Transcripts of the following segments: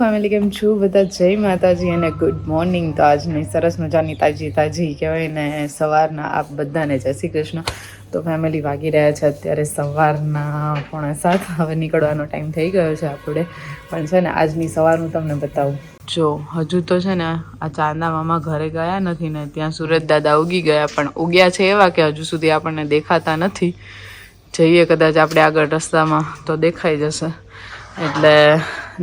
Family, કેમ છું બધા? જય માતાજી અને ગુડ મોર્નિંગ. તો આજની સરસ મજાની તાજી કહેવાય ને સવારના આપ બધાને જય શ્રી કૃષ્ણ. તો ફેમિલી વાગી રહ્યા છે અત્યારે સવારના 6:45. હવે નીકળવાનો ટાઈમ થઈ ગયો છે આપણે, પણ છે ને આજની સવાર હું તમને બતાવું. જો હજુ તો છે ને આ ચાંદા મામા ઘરે ગયા નથી ને ત્યાં સુરત દાદા ઉગી ગયા, પણ ઉગ્યા છે એવા કે હજુ સુધી આપણને દેખાતા નથી. જઈએ કદાચ આપણે આગળ રસ્તામાં તો દેખાઈ જશે, એટલે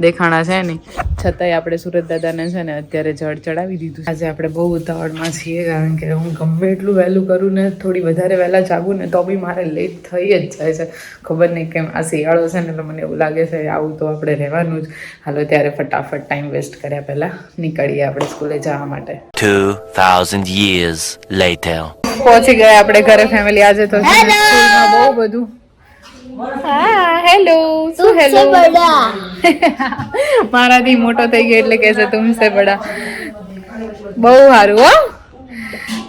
દેખાણા છે નહીં. છતાંય આપણે સુરત દાદાને છે ને અત્યારે જળ ચડાવી દીધું. આજે આપણે બહુ ઉતાવળમાં છીએ, કારણ કે હું ગમે એટલું વહેલું કરું ને, થોડી વધારે વહેલા જાગું ને તો બી મારે લેટ થઈ જ જાય છે. ખબર નહીં કેમ, આ શિયાળો છે ને એટલે મને એવું લાગે છે આવું તો આપણે રહેવાનું જ. હાલો ત્યારે ફટાફટ ટાઈમ વેસ્ટ કર્યા પહેલાં નીકળીએ આપણે સ્કૂલે જવા માટે. 2000 years later. પહોંચી ગયા આપણે ઘરે ફેમિલી. આજે તો સ્કૂલમાં બહુ બધું. હા હેલો. શું હેલો? મારાથી મોટો થઈ ગયો એટલે કહે છે તુમસે બડા. બહુ સારું હો.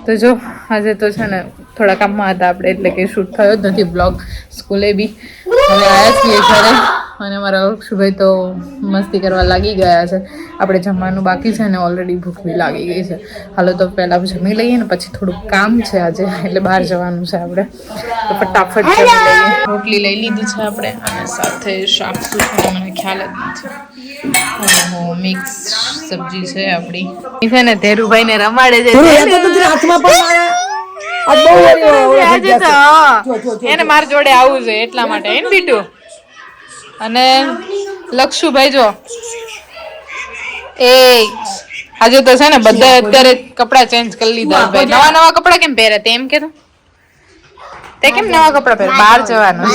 તો જો આજે તો છે ને થોડા કામમાં હતા આપણે, એટલે કે શૂટ થયો જ નથી બ્લોગ. સ્કૂલે બી હવે આવ્યા છીએ ઘરે, અને મારા અક્ષુભાઈ તો મસ્તી કરવા લાગી ગયા છે. આપણે જમવાનું બાકી છે ને ઓલરેડી ભૂખ બી લાગી ગઈ છે. હાલો તો પહેલાં જમી લઈએ ને પછી થોડુંક કામ છે આજે, એટલે બહાર જવાનું છે આપણે, તો ફટાફટ જમી લઈએ. રોટલી લઈ લીધી છે આપણે, અને સાથે શાક શું છે મને ખ્યાલ જ નથી. મિક્સ સબ્જી છે આપણી. છે ને ધેરુભાઈને રમાડે છે એને મારી જોડે આવું છે એટલા માટે એને બીટું. અને લક્ષુભાઈ જો એ આજે તો છે ને બધા અત્યારે કપડા ચેન્જ કરી લીધા. ભાઈ નવા કપડા કેમ પહેરે તેમ કે તે કેમ નવા કપડા પહેરે? બહાર જવાનું.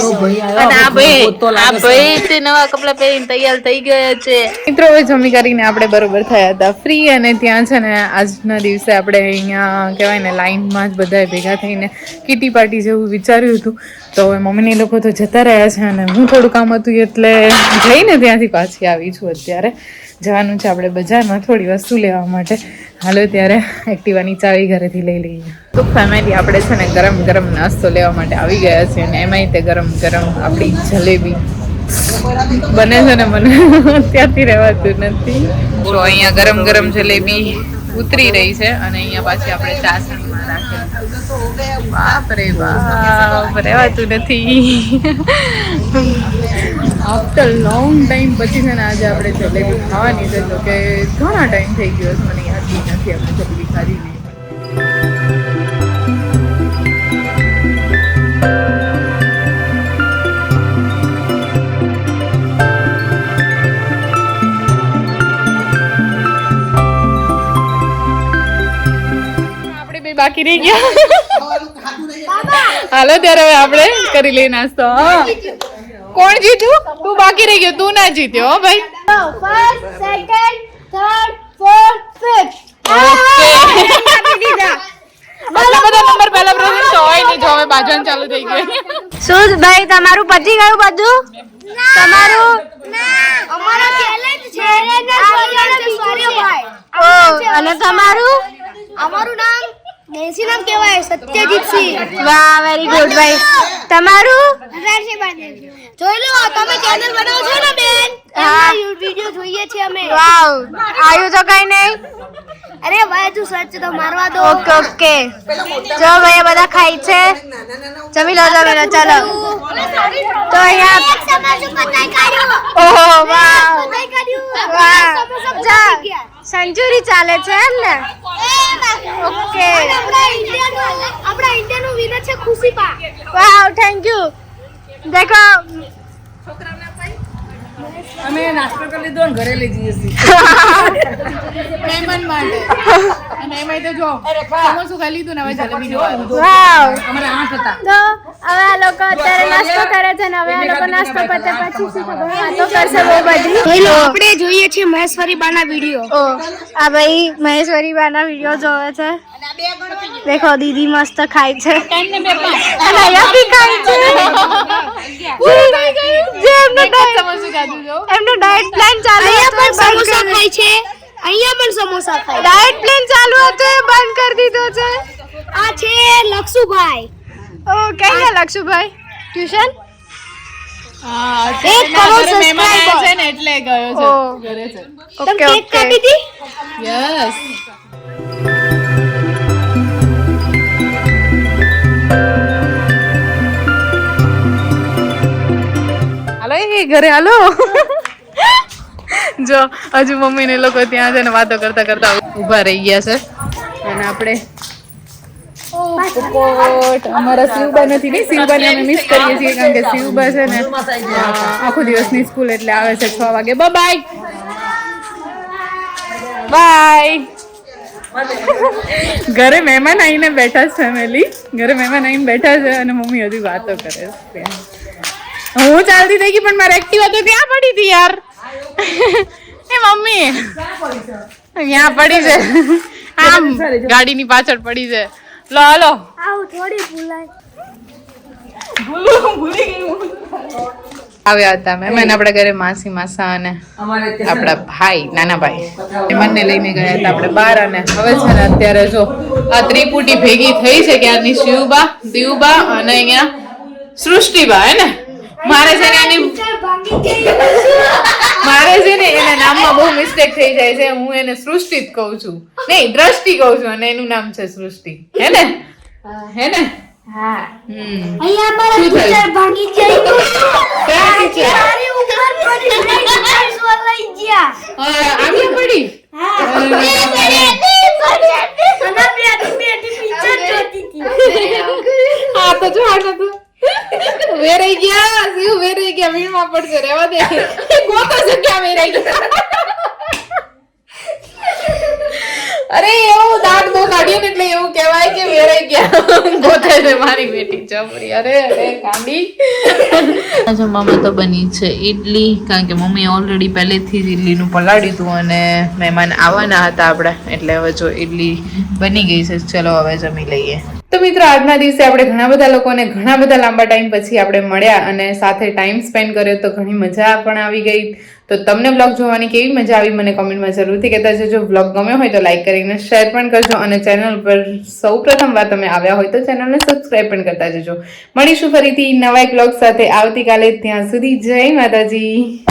અને આ ભાઈ તે નવા કપડા પહેરીને તૈયાર થઈ ગયા છે. મિત્રો હવે જમી કરીને આપણે બરોબર થયા હતા ફ્રી, અને ત્યાં છે ને આજના દિવસે આપણે અહીંયા કહેવાય ને લાઈનમાં જ બધા ભેગા થઈને કીટી પાર્ટી જેવું વિચાર્યું હતું. તો હવે મમ્મીને લોકો તો જતા રહ્યા છે, અને હું થોડું કામ હતું એટલે જઈને ત્યાંથી પાછી આવી છું. અત્યારે જવાનું છે આપણે બજારમાં થોડી વસ્તુ લેવા માટે. હાલો ત્યારે એક્ટિવાની ચાવી ઘરેથી લઈ લઈએ. તો ફેમિલી આપણે છે ને ગરમ ગરમ નાસ્તો લેવા માટે આવી ગયા છે, અને એમાંય તે ગરમ ગરમ આપણી જલેબી બને છે ને મને અત્યારથી રહેવાતું નથી. જો અહીંયા ગરમ ગરમ જલેબી ઉતરી રહી છે, અને અહીંયા પાછી આપણે ચાસણીમાં રાખેલી. બાપ રે બાપ, રહેવાતું નથી. આફ્ટર લોંગ ટાઈમ પછી છે ને આજે આપણે જલેબી ખાવાની છે. તો કે ઘણા ટાઈમ થઈ ગયો છે, મને યાદ બી નથી આપણે જલેબી ખાધી નહીં. બાકી રહી ગયા. હાલો ત્યારે હવે આપણે કરી લઈએ નાસ્તો. કોણ જીત્યું? તું બાકી રહી ગયો, તું ના જીત્યો હો ભાઈ. First, second, third, fourth, fifth. આટલા બધા નંબર પહેલા પ્રેઝન્ટ તો હોય નહીં. જો હવે બાજવાનું ચાલુ થઈ ગયું. શું ભાઈ તમારું પતી ગયું બધું? તમારું અમારો ચેલેન્જ છે ભાઈ. અને તમારું? અમારું નામ નેસી નામ કહેવાય, સત્યજીત સિંહ. વાહ, વેરી ગુડ ભાઈ. તમારું? જોઈ લો, તમે ચેનલ બનાવો છો ને બેન? હા, વિડિયો જોઈએ છે અમે. વાવ, આયુ તો કઈ નહીં. અરે ભાઈ તું સર્ચ તો મારવા દો. Okay okay. જો ભાઈ બધા ખાઈ છે. જમી લો ચાલો. તો અહીંયા ઓહો વાહ વાહ, સેન્ચુરી ચાલે છે એમ ને? ઓકે. આપણા ઇન્ડિયાનું વિનર છે ખુશીપા. વાવ, થેન્ક યુ. દેખો અમે નાસ્તો કરી લીધો ને ઘરે લઈ જઈએ છીએ મહેમાન માટે. અને એમાંય તો જો સમોસું ખાઈ લીધું ને હવે જલેબી જોવાનું. વાવ. અમારે 8 હતા. તો હવે આ લોકો અત્યારે નાસ્તો કરે છે ને હવે આ લોકો નાસ્તો પતે પછી શું ખબર વાતો કરશે બહુ બધી. જોઈ લો, આપણે જોઈએ છીએ મહેશ્વરી બાના વિડિયો. ઓ આ ભાઈ મહેશ્વરી બાના વિડિયો જોવે છે. દેખો દીદી મસ્ત ખાય છે, અને અહીંયા બી ખાય છે. એમનો ડાયટ પ્લાન ચાલુ હતો, સમોસા ખાય છે. અહીંયા પણ સમોસા ખાય. ડાયટ પ્લાન ચાલુ હતો એ બંધ કરી દીધો છે. આ છે લક્ષુભાઈ. ઓ કઈ ગયા લક્ષુભાઈ? ટ્યુશન? 1 કરોડ સબસ્ક્રાઇબર છે ને એટલે ગયો છે ઘરે છે. તમે કેક કાપી દી યસ. હાલો એ ઘરે હાલો. જો હજુ મમ્મી ને લોકો ત્યાં છે ને વાતો કરતા કરતા ઊભા રહી ગયા છે અને આપણે પોપટ અમારા શિવબા નથી ને શિવબાને અમે મિસ કરીએ છીએ કારણ કે શિવબા છે ને આખો દિવસની સ્કૂલ એટલે આવે છે 6 વાગે. Bye bye. ઘરે મહેમાન આવીને બેઠા છે ફેમિલી. ઘરે મહેમાન આવીને બેઠા છે અને મમ્મી હજી વાતો કરે છે. હું ચાલતી થઈ ગઈ પણ મારી એક્ટિવા તો ક્યાં પડી હતી યાર. એ મમ્મી ત્યાં પડી છે આમ ગાડીની પાછળ પડી છે. લો હાલો આવું થોડી ભૂલાય આવ્યા હતા મહેમાન આપણા ઘરે માસી માસા અને આપણા ભાઈ નાના ભાઈ મહેમાનને લઈને ગયા હતા આપણે બહાર. અને હવે છે ને અત્યારે જો આ ત્રિપુટી ભેગી થઈ છે ક્યારની શિવબા દીવબા અને અહીંયા સૃષ્ટિબા હે ને. મારે છે ને એના નામમાં બહુ મિસ્ટેક થઈ જાય છે. હું એને સૃષ્ટિ જ કહું છું નહીં દ્રષ્ટિ કહું છું અને એનું નામ છે સૃષ્ટિ હે ને. હા અહીંયા અમારા ટીચર ભાગી ગયું મારી ઉપર પડી ડાયસ લઈ ગયા આવી પડી. હા તો જો આ તો વેરાઈ ગયા શિવ વેરાઈ ગયા વીણમાં પડશે રહેવા દે. ગોતો છે ક્યાં વેરાઈ ગયા. અરે એવું દાંત બહુ કાઢ્યું ને એટલે એવું કહેવાય કે વેરાઈ ગયા ગોતે છે મારી બેટી જબરી. અરે અરે કાંડી. જમવામાં તો બની છે ઈડલી કારણ કે મમ્મીએ ઓલરેડી પહેલેથી જ ઈડલીનું પલાળ્યું હતું અને મહેમાન આવવાના હતા આપણે એટલે હવે જો ઈડલી બની ગઈ છે. ચલો હવે જમી લઈએ. તો મિત્રો આજના દિવસે આપણે ઘણા બધા લોકોને ઘણા બધા લાંબા ટાઈમ પછી આપણે મળ્યા અને સાથે ટાઈમ સ્પેન્ડ કર્યો તો ઘણી મજા પણ આવી ગઈ. તો તમને બ્લોગ જોવાની કેવી મજા આવી મને કોમેન્ટમાં જરૂરથી કહેતા જજો. બ્લોગ ગમ્યો હોય તો લાઈક કરીને શેર પણ કરજો અને ચેનલ પર સૌ પ્રથમ વાર તમે આવ્યા હોય તો ચેનલને સબસ્ક્રાઈબ પણ કરતા જજો. મળીશું ફરીથી નવા એક બ્લોગ સાથે આવતીકાલે. ત્યાં સુધી જય માતાજી.